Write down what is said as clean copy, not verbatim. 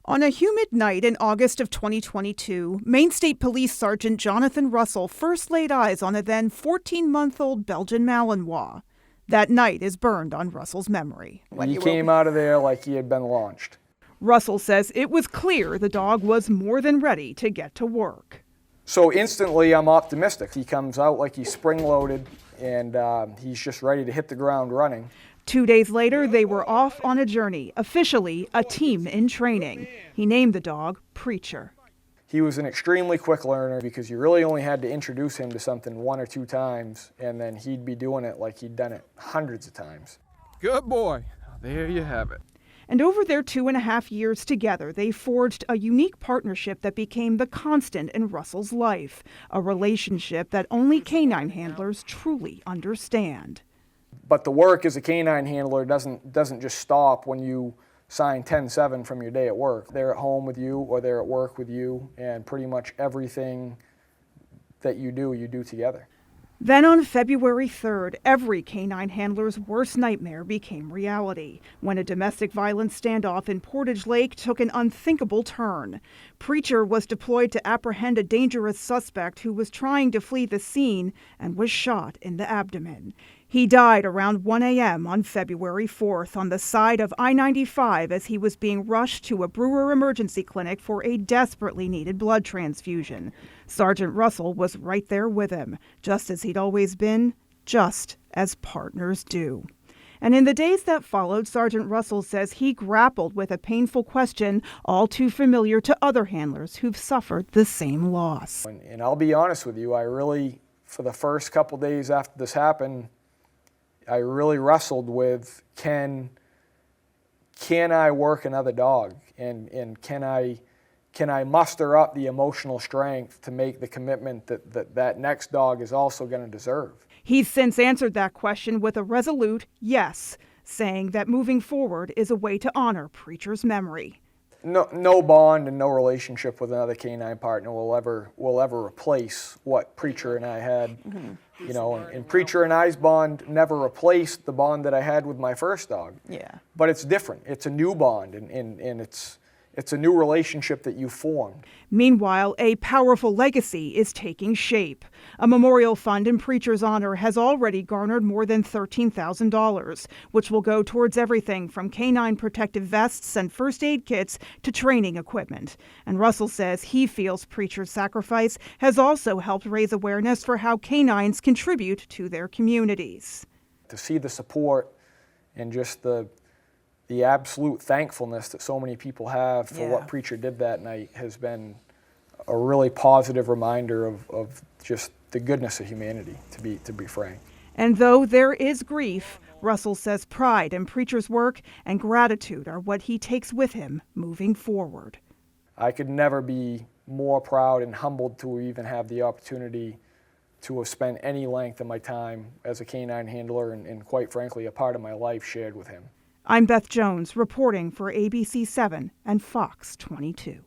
On a humid night in August of 2022, Maine State Police Sergeant Jonathan Russell first laid eyes on a then 14-month-old Belgian Malinois. That night is burned on Russell's memory. He came out of there like he had been launched. Russell says it was clear the dog was more than ready to get to work. So instantly I'm optimistic. He comes out like he's spring-loaded and he's just ready to hit the ground running. 2 days later, they were off on a journey, officially a team in training. He named the dog Preacher. He was an extremely quick learner because you really only had to introduce him to something 1 or 2 times, and then he'd be doing it like he'd done it hundreds of times. Good boy. There you have it. And over their 2.5 years together, they forged a unique partnership that became the constant in Russell's life, a relationship that only canine handlers truly understand. But the work as a canine handler doesn't just stop when you sign 10-7 from your day at work. They're at home with you or they're at work with you, and pretty much everything that you do together. Then on February 3rd, every canine handler's worst nightmare became reality when a domestic violence standoff in Portage Lake took an unthinkable turn. Preacher was deployed to apprehend a dangerous suspect who was trying to flee the scene and was shot in the abdomen. He died around 1 a.m. on February 4th on the side of I-95 as he was being rushed to a Brewer emergency clinic for a desperately needed blood transfusion. Sergeant Russell was right there with him, just as he'd always been, just as partners do. And in the days that followed, Sergeant Russell says he grappled with a painful question all too familiar to other handlers who've suffered the same loss. And I'll be honest with you, I really, for the first couple days after this happened, I really wrestled with can I work another dog, and can I muster up the emotional strength to make the commitment that next dog is also going to deserve. He's since answered that question with a resolute yes, saying that moving forward is a way to honor Preacher's memory. No bond and no relationship with another canine partner will ever replace what Preacher and I had. Mm-hmm. You know, and Preacher and I's bond never replaced the bond that I had with my first dog. Yeah. But it's different. It's a new bond, and it's a new relationship that you formed. Meanwhile, a powerful legacy is taking shape. A memorial fund in Preacher's honor has already garnered more than $13,000, which will go towards everything from canine protective vests and first aid kits to training equipment. And Russell says he feels Preacher's sacrifice has also helped raise awareness for how canines contribute to their communities. To see the support and just the absolute thankfulness that so many people have for what Preacher did that night has been a really positive reminder of just the goodness of humanity, to be frank. And though there is grief, Russell says pride in Preacher's work and gratitude are what he takes with him moving forward. I could never be more proud and humbled to even have the opportunity to have spent any length of my time as a canine handler and quite frankly, a part of my life shared with him. I'm Beth Jones, reporting for ABC 7 and Fox 22.